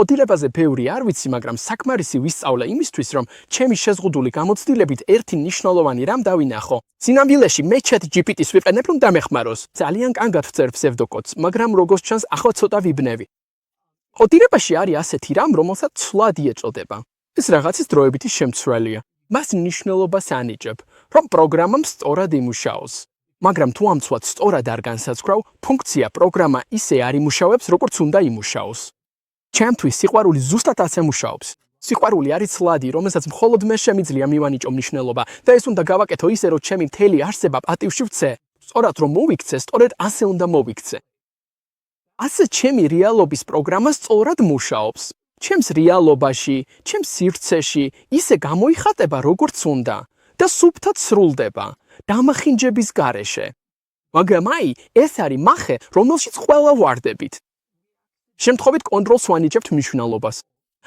ოდილებაზე ბევრი არ ვიცი, მაგრამ საკმარისი ვისწავლე იმისთვის, რომ ჩემი შეზღუდული გამოცდილებით ერთი მნიშვნელოვანი რამ დავინახო. სინამდვილეში მე ChatGPT-ს ვიყენებ, რომ დამეხმაროს. ძალიან კარგად ვწერ ფსევდოკოდს, მაგრამ როგორც ჩანს, ახლა ცოტა ვიბნევი. ოდილებაში არის ასეთი რამ, რომელსაც ცვლადი ეწოდება. ეს რაღაცის დროებითი შემცველია. მას მნიშვნელობას ანიჭებ, რომ პროგრამამ სწორად იმუშაოს. მაგრამ თუ ამ ცვლადს სწორად არ განსაცვრავ, ფუნქცია პროგრამა ისე არ იმუშავებს, როგორც უნდა იმუშაოს. ჩემთვის სიყვარული ზუსტად ასე მუშაობს. სიყვარული არის ცვლადი, რომელსაც მხოლოდ მე შემიძლია მივანიჭო მნიშვნელობა და ეს უნდა გავაკეთო ისე, რომ ჩემი მთელი არსება პატივში ვცე. სწორად რომ მოვიქცე, სწორედ ასე უნდა მოვიქცე. ასე ჩემი რეალობის პროგრამა სწორად მუშაობს. ჩემს რეალობაში, ჩემს სივრცეში ისე გამოიხატება, როგორც უნდა და სუფთად სრულდება, დამახინჯების გარეშე. მაგრამ ეს არის მახე, რომელშიც ყველა ვარდებით. შემთხვევით კონტროლს ვანიჭებთ მნიშვნელობას.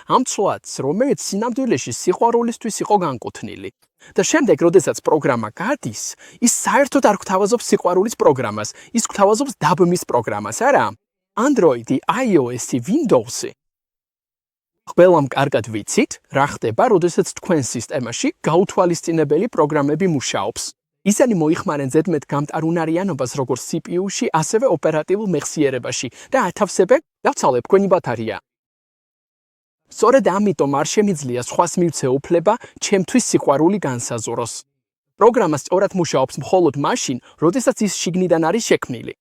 ამ ცვლადს, რომელიც სინამდვილეში სიყვარულისთვის იყო განკუთვნილი. და შემდეგ, როდესაც პროგრამა გადის, ის საერთოდ არ გვთავაზობს სიყვარულის პროგრამას, ის გვთავაზობს დაბმის პროგრამას, არა? Android-ი, iOS-ი, Windows-ი. ყველამ კარგად ვიცით, რა ხდება, როდესაც თქვენ სისტემაში გაუთვალისწინებელი პროგრამები მუშაობს. ისინი მოიხმარენ ზედმეტ გამტარუნარიანობას როგორც CPU-ში, ასევე ოპერატიულ მეხსიერებაში და ათავსებენ დავცალებ თქვენი ბათარია. სწორედ ამიტომ არ შემიძლია სხვას მივცე უფლება ჩემთვის სიყვარული განსაზღვროს. პროგრამა სწორად მუშაობს მხოლოდ მაშინ, როდესაც ის შიგნიდან არის შექმნილი.